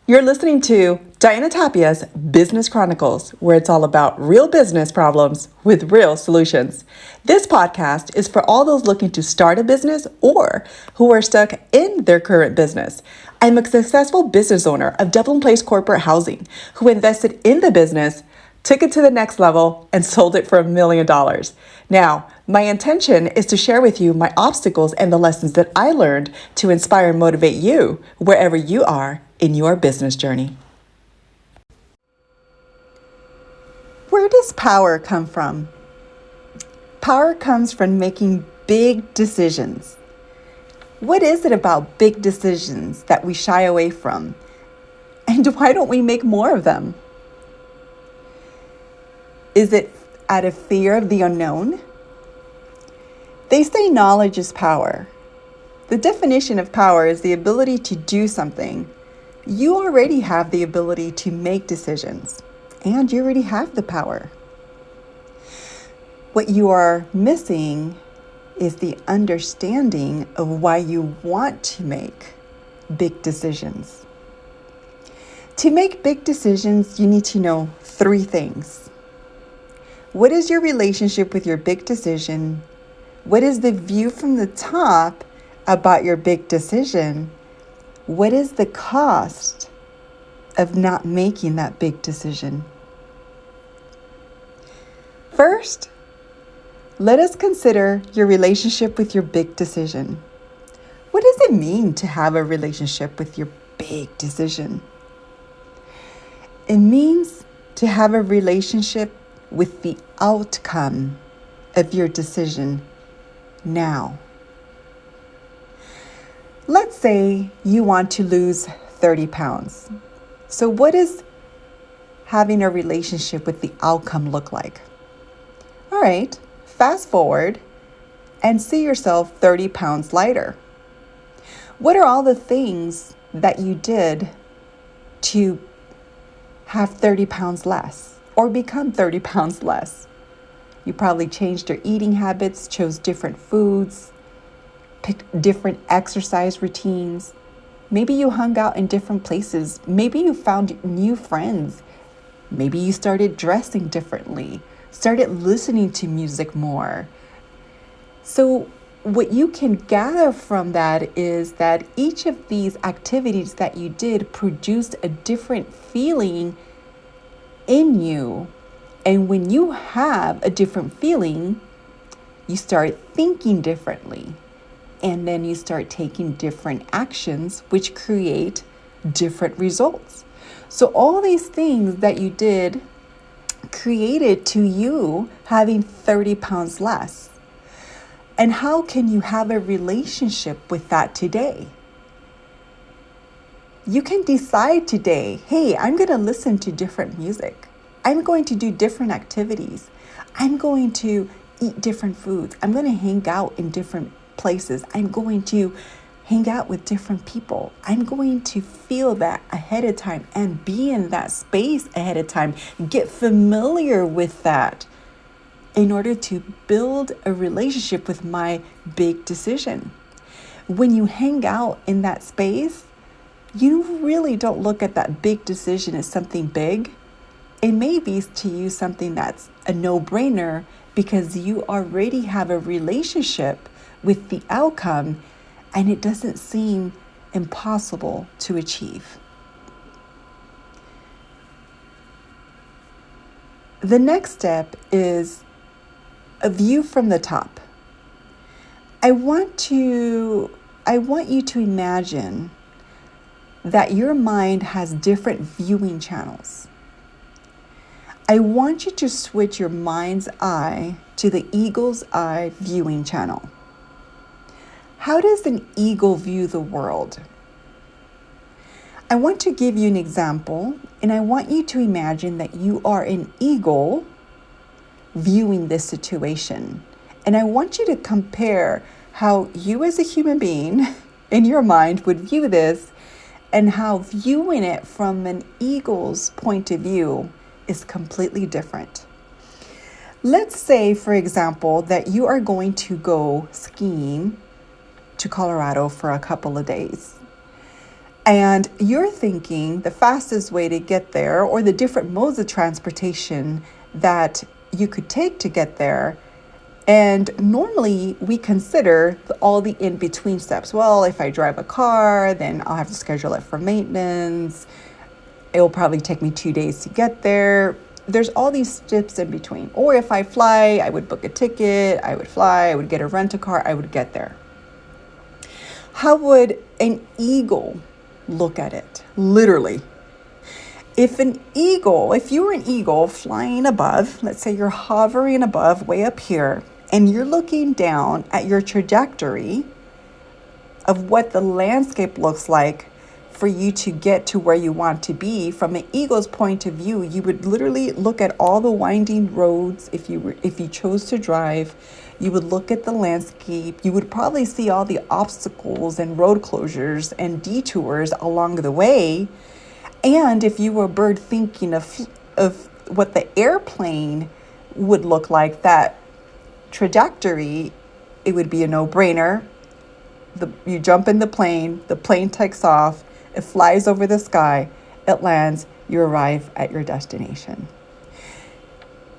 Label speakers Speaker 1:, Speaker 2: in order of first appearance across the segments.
Speaker 1: You're listening to Diana Tapia's Business Chronicles, where it's all about real business problems with real solutions. This podcast is for all those looking to start a business or who are stuck in their current business. I'm a successful business owner of Dublin Place Corporate Housing who invested in the business, took it to the next level, and sold it for $1 million. Now, my intention is to share with you my obstacles and the lessons that I learned to inspire and motivate you wherever you are in your business journey. Where does power come from? Power comes from making big decisions. What is it about big decisions that we shy away from? And why don't we make more of them? Is it out of fear of the unknown? They say knowledge is power. The definition of power is the ability to do something. You already have the ability to make decisions, and you already have the power. What you are missing is the understanding of why you want to make big decisions. To make big decisions, you need to know 3 things. What is your relationship with your big decision? What is the view from the top about your big decision? What is the cost of not making that big decision? First, let us consider your relationship with your big decision. What does it mean to have a relationship with your big decision? It means to have a relationship with the outcome of your decision now. Let's say you want to lose 30 pounds. So what does having a relationship with the outcome look like? All right, fast forward and see yourself 30 pounds lighter. What are all the things that you did to have 30 pounds less or become 30 pounds less? You probably changed your eating habits, chose different foods, picked different exercise routines. Maybe you hung out in different places. Maybe you found new friends. Maybe you started dressing differently, started listening to music more. So what you can gather from that is that each of these activities that you did produced a different feeling in you. And when you have a different feeling, you start thinking differently. And then you start taking different actions, which create different results. So all these things that you did created to you having 30 pounds less. And how can you have a relationship with that today? You can decide today, hey, I'm going to listen to different music. I'm going to do different activities. I'm going to eat different foods. I'm going to hang out in different places. I'm going to hang out with different people. I'm going to feel that ahead of time and be in that space ahead of time. Get familiar with that in order to build a relationship with my big decision. When you hang out in that space, you really don't look at that big decision as something big. It may be to you something that's a no-brainer because you already have a relationship with the outcome, and it doesn't seem impossible to achieve. The next step is a view from the top. I want you to imagine that your mind has different viewing channels. I want you to switch your mind's eye to the eagle's eye viewing channel. How does an eagle view the world? I want to give you an example, and I want you to imagine that you are an eagle viewing this situation. And I want you to compare how you as a human being in your mind would view this and how viewing it from an eagle's point of view is completely different. Let's say, for example, that you are going to go skiing to Colorado for a couple of days. And you're thinking the fastest way to get there or the different modes of transportation that you could take to get there. And normally we consider all the in between steps. Well, if I drive a car, then I'll have to schedule it for maintenance. It will probably take me 2 days to get there. There's all these steps in between. Or if I fly, I would book a ticket, I would fly, I would get a rent-a-car, I would get there. How would an eagle look at it? Literally. If you were an eagle flying above, let's say you're hovering above way up here, and you're looking down at your trajectory of what the landscape looks like for you to get to where you want to be, from an eagle's point of view, you would literally look at all the winding roads. If you chose to drive, you would look at the landscape. You would probably see all the obstacles and road closures and detours along the way. And if you were a bird thinking of what the airplane would look like, that trajectory, it would be a no-brainer. You jump in the plane takes off, it flies over the sky, it lands, you arrive at your destination.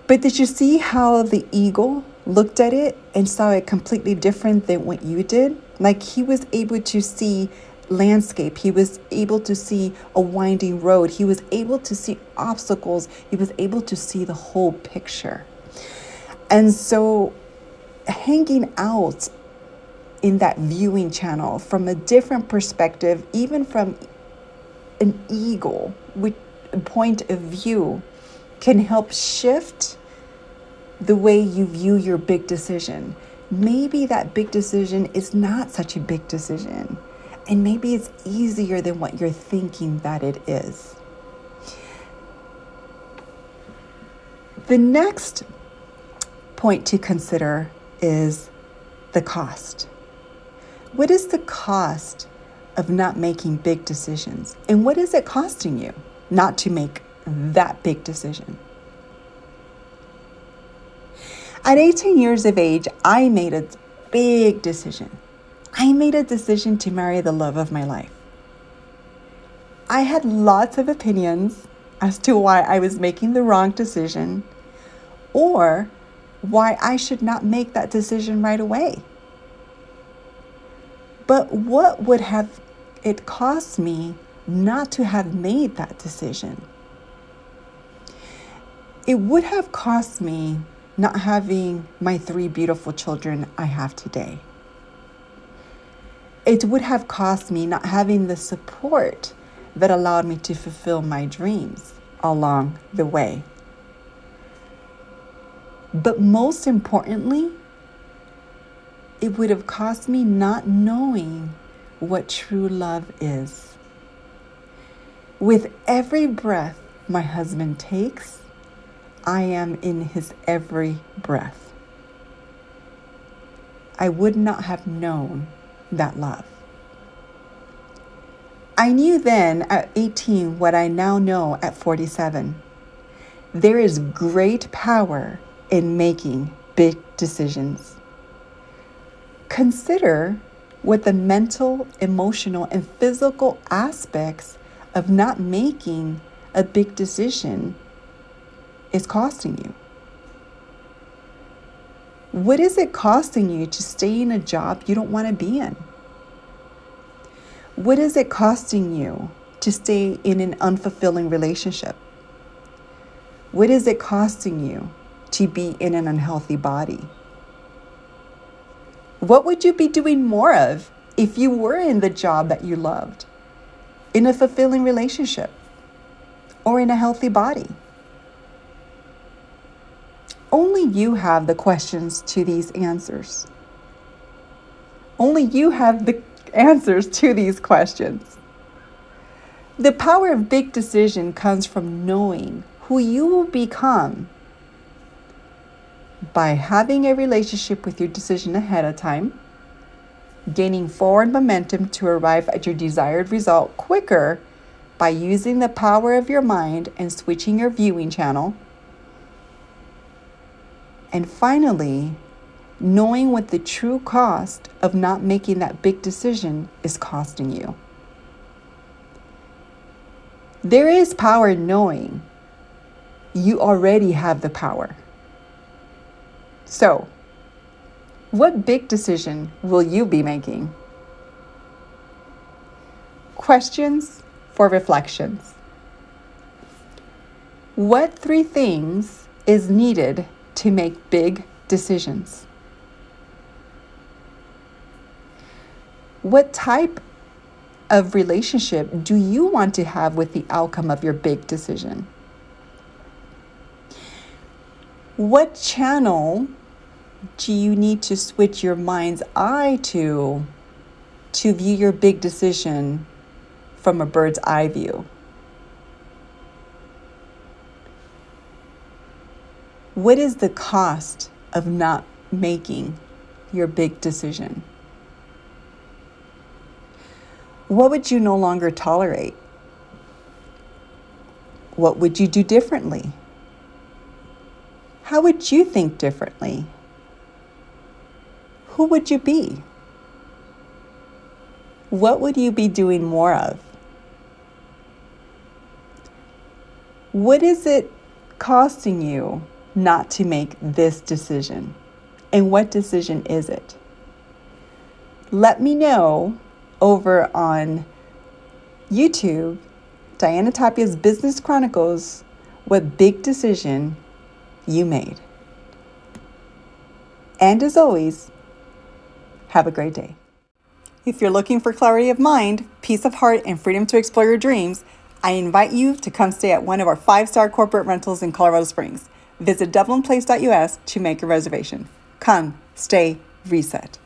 Speaker 1: But did you see how the eagle looked at it and saw it completely different than what you did? Like, he was able to see landscape, he was able to see a winding road, he was able to see obstacles, he was able to see the whole picture. And so hanging out in that viewing channel from a different perspective, even from an eagle point of view, can help shift the way you view your big decision. Maybe that big decision is not such a big decision, and maybe it's easier than what you're thinking that it is. The next point to consider is the cost. What is the cost of not making big decisions? And what is it costing you not to make that big decision? At 18 years of age, I made a big decision. I made a decision to marry the love of my life. I had lots of opinions as to why I was making the wrong decision, or why I should not make that decision right away. But what would have it cost me not to have made that decision? It would have cost me not having my 3 beautiful children I have today. It would have cost me not having the support that allowed me to fulfill my dreams along the way. But most importantly, it would have cost me not knowing what true love is. With every breath my husband takes, I am in his every breath. I would not have known that love. I knew then at 18 what I now know at 47. There is great power in making big decisions. Consider what the mental, emotional, and physical aspects of not making a big decision is costing you. What is it costing you to stay in a job you don't want to be in? What is it costing you to stay in an unfulfilling relationship? What is it costing you to be in an unhealthy body? What would you be doing more of if you were in the job that you loved, in a fulfilling relationship, or in a healthy body? Only you have the questions to these answers. Only you have the answers to these questions. The power of big decision comes from knowing who you will become by having a relationship with your decision ahead of time, gaining forward momentum to arrive at your desired result quicker by using the power of your mind and switching your viewing channel, and finally, knowing what the true cost of not making that big decision is costing you. There is power knowing you already have the power. So, what big decision will you be making? Questions for reflections. What 3 things is needed to make big decisions? What type of relationship do you want to have with the outcome of your big decision? What channel do you need to switch your mind's eye to view your big decision from a bird's eye view? What is the cost of not making your big decision? What would you no longer tolerate? What would you do differently? How would you think differently? Who would you be? What would you be doing more of? What is it costing you not to make this decision? And what decision is it? Let me know over on YouTube, Diana Tapia's Business Chronicles, what big decision you made. And as always, have a great day. If you're looking for clarity of mind, peace of heart, and freedom to explore your dreams, I invite you to come stay at one of our 5-star corporate rentals in Colorado Springs. Visit dublinplace.us to make a reservation. Come, stay, reset.